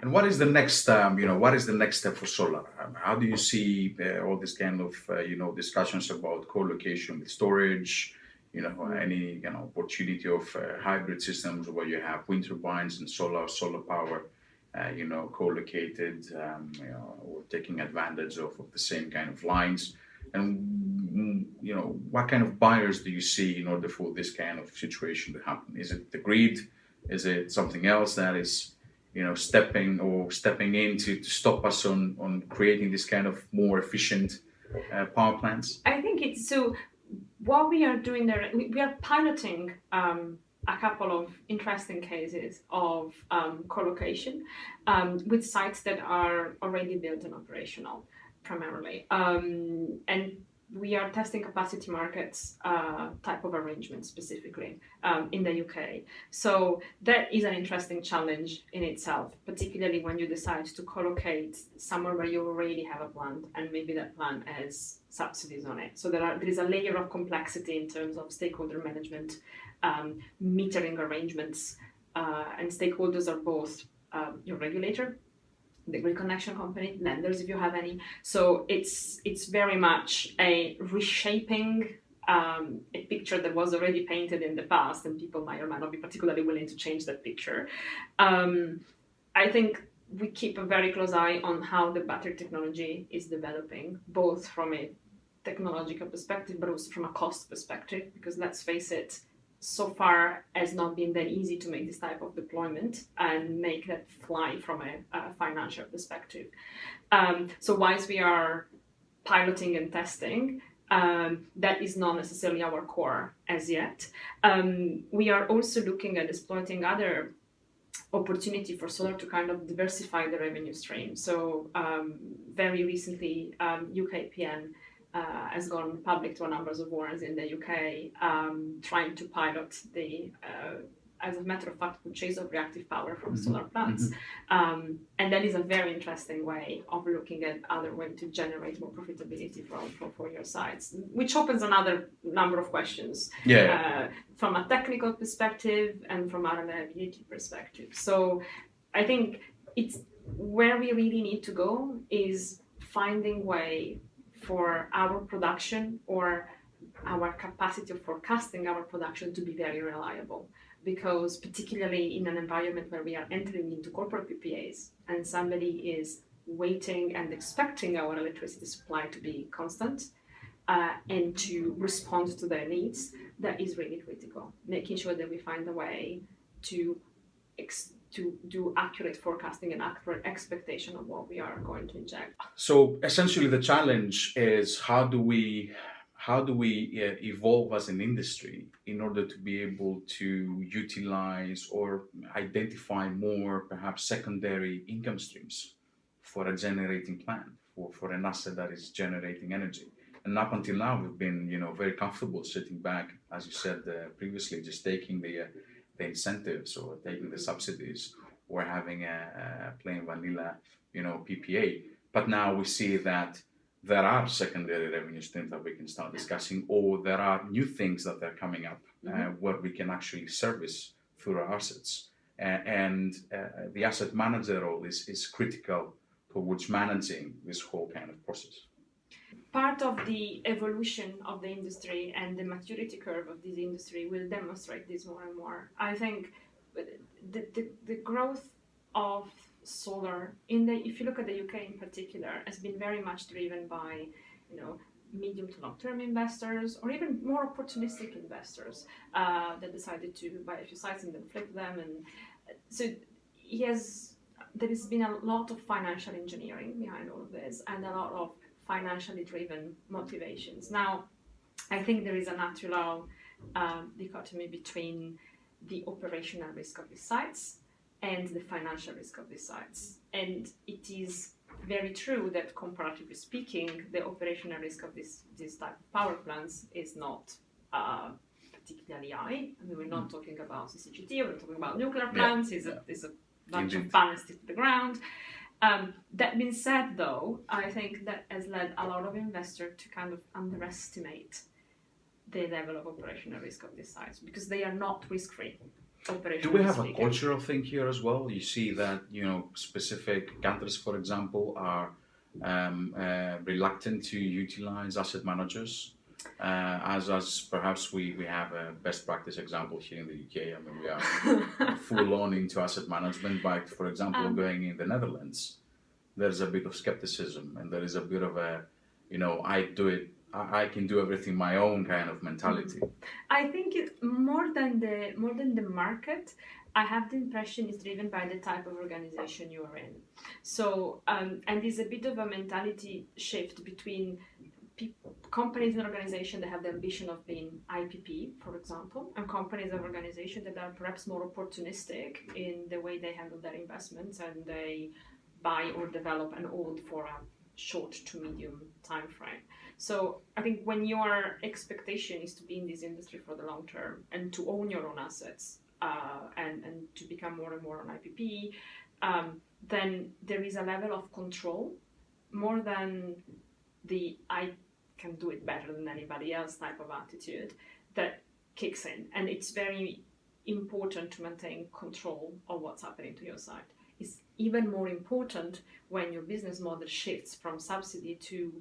And what is the next, what is the next step for solar? How do you see all this kind of, discussions about co-location with storage, any, opportunity of hybrid systems where you have wind turbines and solar power, co-located, or taking advantage of the same kind of lines? And, what kind of buyers do you see in order for this kind of situation to happen? Is it the grid? Is it something else that is, stepping in to stop us on creating this kind of more efficient power plants? I think it's so. What we are doing there, we are piloting a couple of interesting cases of co-location with sites that are already built and operational, primarily, and we are testing capacity markets type of arrangement specifically in the UK. So that is an interesting challenge in itself, particularly when you decide to co-locate somewhere where you already have a plant and maybe that plant has subsidies on it. So there is a layer of complexity in terms of stakeholder management, metering arrangements, and stakeholders are both your regulator, the grid connection company, lenders if you have any. So it's very much a reshaping a picture that was already painted in the past, and people might or might not be particularly willing to change that picture. I think we keep a very close eye on how the battery technology is developing, both from a technological perspective, but also from a cost perspective, because let's face it, so far has not been that easy to make this type of deployment and make that fly from a financial perspective. So whilst we are piloting and testing, that is not necessarily our core as yet. We are also looking at exploiting other opportunity for solar to kind of diversify the revenue stream. So very recently, UKPN has gone public to a number of warrants in the UK, trying to pilot the, as a matter of fact, purchase of reactive power from solar plants. And that is a very interesting way of looking at other ways to generate more profitability for your sites, which opens another number of questions from a technical perspective and from a reliability perspective. So I think it's where we really need to go is finding way for our production or our capacity of forecasting our production to be very reliable. Because particularly in an environment where we are entering into corporate PPAs and somebody is waiting and expecting our electricity supply to be constant and to respond to their needs, that is really critical. Making sure that we find a way to do accurate forecasting and accurate expectation of what we are going to inject. So essentially the challenge is how do we evolve as an industry in order to be able to utilize or identify more perhaps secondary income streams for a generating plant, for an asset that is generating energy. And up until now, we've been, very comfortable sitting back, as you said previously, just taking the incentives or taking the subsidies or having a plain vanilla, PPA. But now we see that there are secondary revenue streams that we can start discussing, or there are new things that are coming up where we can actually service through our assets. And the asset manager role is critical towards managing this whole kind of process. Part of the evolution of the industry and the maturity curve of this industry will demonstrate this more and more. I think the growth of solar if you look at the UK in particular, has been very much driven by, medium to long-term investors or even more opportunistic investors that decided to buy a few sites and then flip them. And so there has been a lot of financial engineering behind all of this and a lot of financially driven motivations. Now, I think there is a natural dichotomy between the operational risk of these sites and the financial risk of these sites. And it is very true that comparatively speaking, the operational risk of this type of power plants is not particularly high. I mean, we're not talking about CCGT, we're talking about nuclear plants. It's a bunch of banners to the ground. That being said, though, I think that has led a lot of investors to kind of underestimate the level of operational risk of these sites because they are not risk-free. operationally Do we have a speaking. cultural thing here as well? You see that, specific countries, for example, are reluctant to utilize asset managers. As perhaps we have a best practice example here in the UK. I mean, we are full on into asset management, but for example, going in the Netherlands, there's a bit of skepticism and there is a bit of a, I can do everything my own kind of mentality. I think it's more than the market. I have the impression it's driven by the type of organization you are in. So and there's a bit of a mentality shift between companies and organizations that have the ambition of being IPP, for example, and companies and organizations that are perhaps more opportunistic in the way they handle their investments and they buy or develop and hold for a short to medium time frame. So I think when your expectation is to be in this industry for the long term and to own your own assets and to become more and more an IPP, then there is a level of control more than the I can do it better than anybody else type of attitude that kicks in. And it's very important to maintain control of what's happening to your site. It's even more important when your business model shifts from subsidy to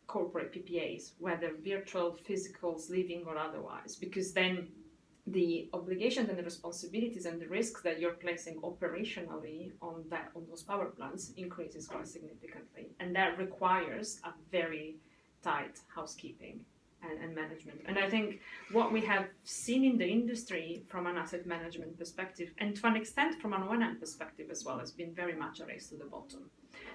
corporate PPAs, whether virtual, physicals, living or otherwise, because then the obligations and the responsibilities and the risks that you're placing operationally on those power plants increases quite significantly, and that requires a very tight housekeeping and management. And I think what we have seen in the industry from an asset management perspective, and to an extent from an O&M perspective as well, has been very much a race to the bottom.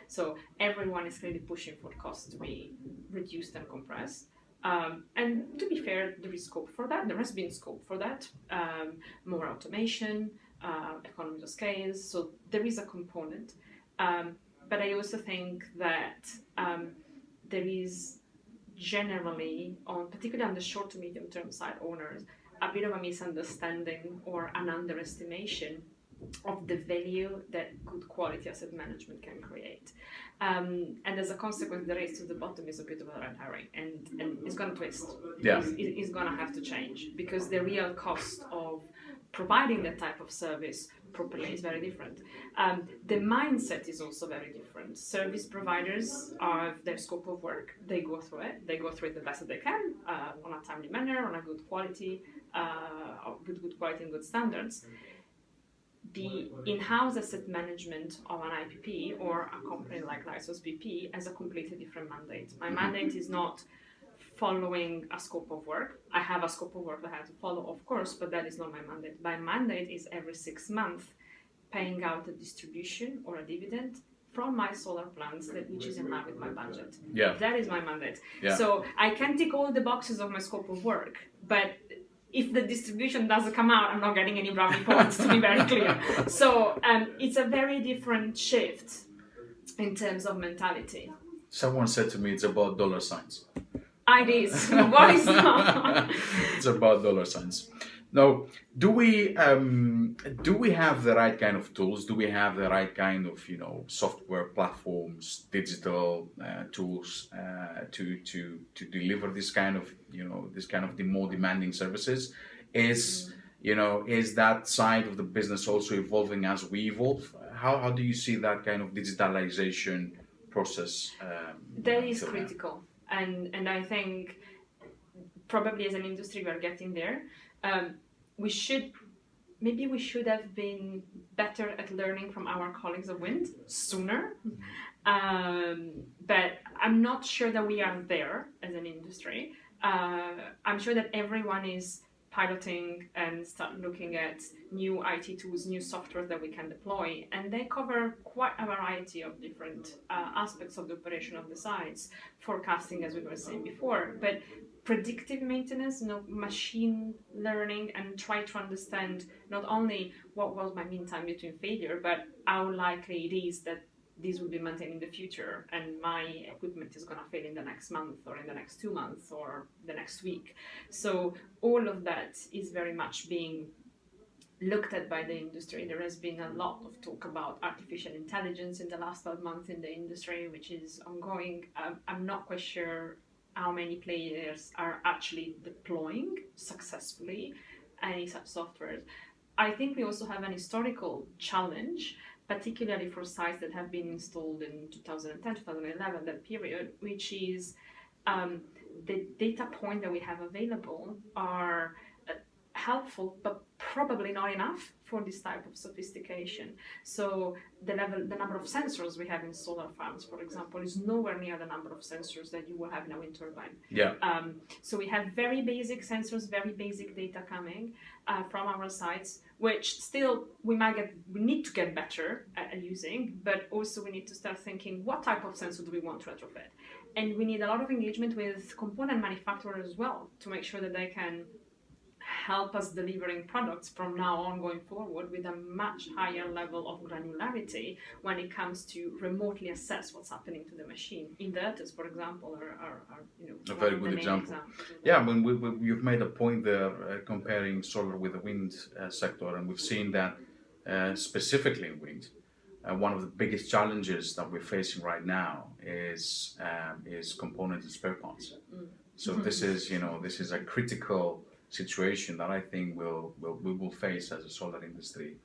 So everyone is really pushing for costs to be reduced and compressed. And to be fair, there is scope for that. There has been scope for that. More automation, economies of scale. So there is a component. But I also think that there is generally, particularly on the short to medium term side owners, a bit of a misunderstanding or an underestimation of the value that good quality asset management can create. And as a consequence, the race to the bottom is a bit of a red herring, and it's going to twist. Yeah. It's going to have to change because the real cost of providing that type of service properly is very different. The mindset is also very different. Service providers have their scope of work. They go through it the best that they can on a timely manner, on a good quality, with good quality and good standards. The in-house asset management of an IPP or a company like Lightsource BP has a completely different mandate. My mandate is not following a scope of work. I have a scope of work that I have to follow, of course, but that is not my mandate. My mandate is every 6 months paying out a distribution or a dividend from my solar plants which is in line with my budget. Yeah. That is my mandate. Yeah. So I can tick all the boxes of my scope of work, but if the distribution doesn't come out, I'm not getting any brownie points, to be very clear. So it's a very different shift in terms of mentality. Someone said to me it's about dollar signs. It is. What is that? It's about dollar signs. Now, do we have the right kind of tools? Do we have the right kind of software platforms, digital tools to deliver this kind of the more demanding services? Is that side of the business also evolving as we evolve? How do you see that kind of digitalization process? That is critical, and I think probably as an industry we're getting there. We should have been better at learning from our colleagues of wind sooner, but I'm not sure that we are there as an industry. I'm sure that everyone is piloting and start looking at new IT tools, new software that we can deploy, and they cover quite a variety of different aspects of the operation of the sites, forecasting as we were saying before, but predictive maintenance, machine learning, and try to understand not only what was my mean time between failure, but how likely it is that this will be maintained in the future and my equipment is going to fail in the next month or in the next 2 months or the next week. So all of that is very much being looked at by the industry. There has been a lot of talk about artificial intelligence in the last 12 months in the industry, which is ongoing. I'm not quite sure how many players are actually deploying successfully any such software. I think we also have an historical challenge, particularly for sites that have been installed in 2010, 2011, that period, which is the data point that we have available are helpful, but probably not enough for this type of sophistication. So the number of sensors we have in solar farms, for example, is nowhere near the number of sensors that you will have in a wind turbine. Yeah. So we have very basic sensors, very basic data coming from our sites, which still we need to get better at using, but also we need to start thinking, what type of sensor do we want to retrofit? And we need a lot of engagement with component manufacturers as well to make sure that they can help us delivering products from now on going forward with a much higher level of granularity when it comes to remotely assess what's happening to the machine. Inverters, for example, are a very good example. Yeah, I mean, you've made a point there comparing solar with the wind sector, and we've seen that specifically in wind. One of the biggest challenges that we're facing right now is components and spare parts. So this is a critical situation that I think we will face as a solar industry,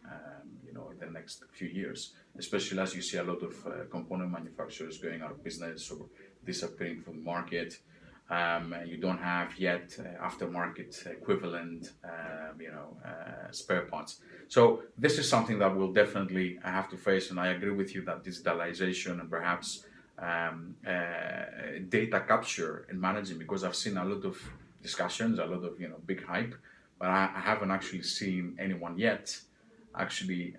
in the next few years, especially as you see a lot of component manufacturers going out of business or disappearing from the market. You don't have yet aftermarket equivalent, spare parts. So this is something that we'll definitely have to face, and I agree with you that digitalization and perhaps data capture and managing, because I've seen a lot of discussions, a lot of big hype, but I haven't actually seen anyone yet actually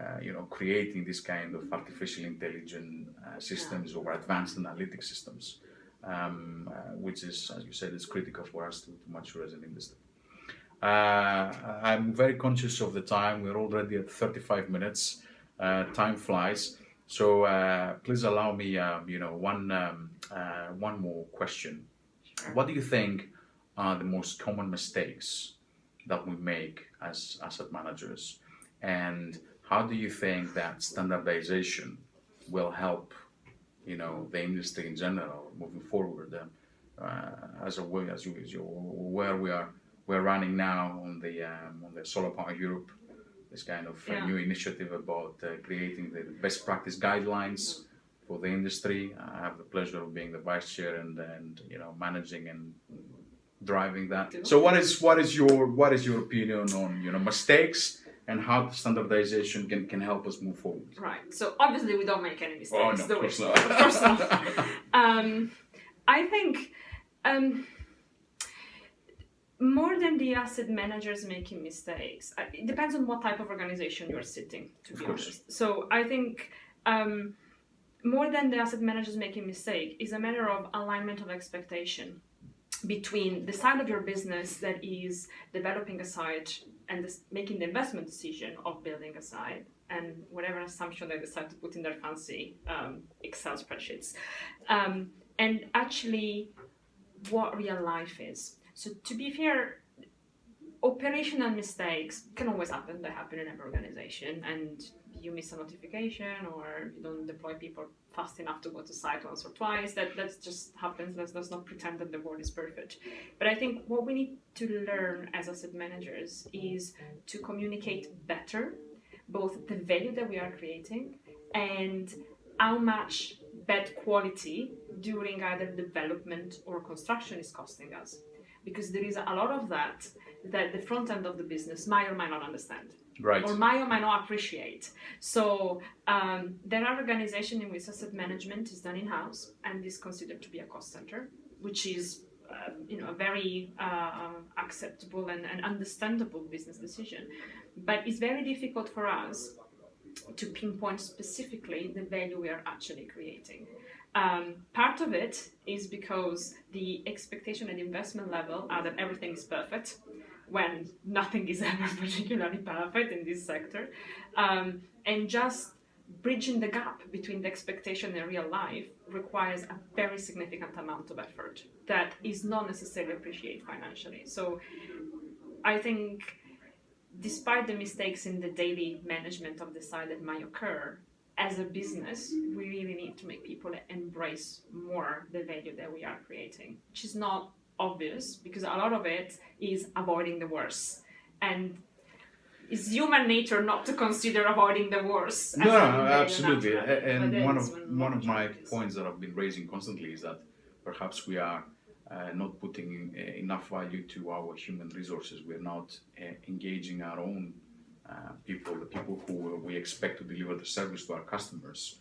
creating this kind of artificial intelligence systems or advanced analytic systems, which is, as you said, is critical for us to mature as an industry. I'm very conscious of the time. We're already at 35 minutes. Time flies. So please allow me one more question. What do you think are the most common mistakes that we make as asset managers, and how do you think that standardization will help the industry in general moving forward? As you're aware, we're running now on the Solar Power Europe, this kind of new initiative about creating the best practice guidelines for the industry. I have the pleasure of being the vice chair and managing and driving that. So what is your opinion on mistakes and how standardization can help us move forward? Right. So obviously we don't make any mistakes. Oh no, of course not. Of course not. I think more than the asset managers making mistakes, it depends on what type of organization you're sitting, to be honest. So I think more than the asset managers making mistake is a matter of alignment of expectation between the side of your business that is developing a site and making the investment decision of building a site and whatever assumption they decide to put in their fancy Excel spreadsheets, and actually what real life is. So to be fair, operational mistakes can always happen. They happen in every organization, and you miss a notification or you don't deploy people fast enough to go to site once or twice. That just happens. Let's not pretend that the world is perfect. But I think what we need to learn as asset managers is to communicate better both the value that we are creating and how much bad quality during either development or construction is costing us. Because there is a lot of that the front end of the business might or might not understand. Right. Or might not appreciate. So there are organizations in which asset management is done in-house and is considered to be a cost center, which is a very acceptable and understandable business decision. But it's very difficult for us to pinpoint specifically the value we are actually creating. Part of it is because the expectation and investment level are that everything is perfect, when nothing is ever particularly perfect in this sector. And just bridging the gap between the expectation and real life requires a very significant amount of effort that is not necessarily appreciated financially. So I think despite the mistakes in the daily management of the site that might occur, as a business, we really need to make people embrace more the value that we are creating, which is not obvious because a lot of it is avoiding the worst. And it's human nature not to consider avoiding the worst. No, absolutely. But And there one is of my challenges. points that I've been raising constantly is that perhaps we are not putting enough value to our human resources. We're not engaging our own people, the people who we expect to deliver the service to our customers.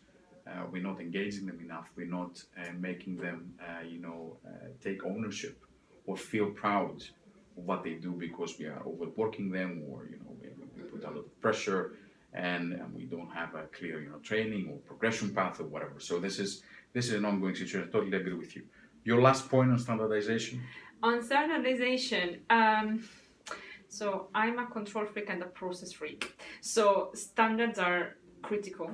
We're not engaging them enough. We're not making them, take ownership or feel proud of what they do, because we are overworking them, or we put a lot of pressure, and we don't have a clear training or progression path or whatever. So this is an ongoing situation. I totally agree with you. Your last point on standardization? On standardization, so I'm a control freak and a process freak. So standards are critical,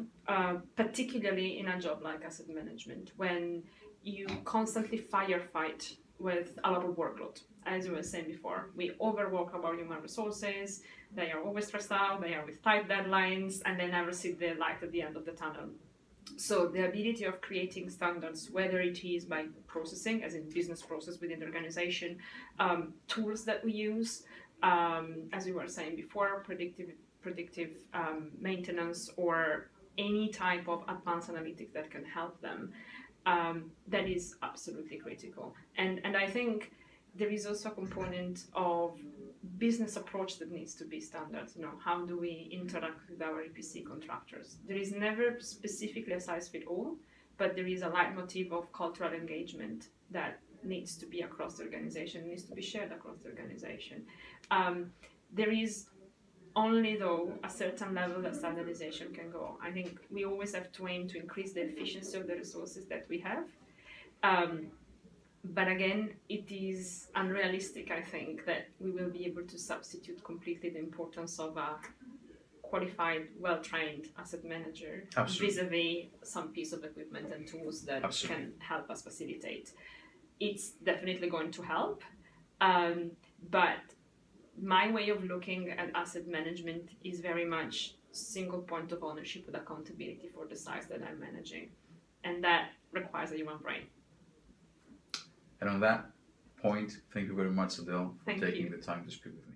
particularly in a job like asset management, when you constantly firefight with a lot of workload. As you were saying before, we overwork our human resources, they are always stressed out, they are with tight deadlines, and they never see the light at the end of the tunnel. So the ability of creating standards, whether it is by processing, as in business process within the organization, tools that we use, as we were saying before, predictive maintenance, or any type of advanced analytics that can help them, that is absolutely critical. And I think there is also a component of business approach that needs to be standard. How do we interact with our EPC contractors? There is never specifically a size fit all, but there is a leitmotif of cultural engagement that needs to be across the organization, needs to be shared across the organization. There is only, though, a certain level that standardization can go. I think we always have to aim to increase the efficiency of the resources that we have. But again, it is unrealistic, I think, that we will be able to substitute completely the importance of a qualified, well-trained asset manager vis-a-vis some piece of equipment and tools that can help us facilitate. It's definitely going to help, but my way of looking at asset management is very much single point of ownership with accountability for the sites that I'm managing, and that requires a human brain. And on that point, thank you very much, Adele, for taking the time to speak with me.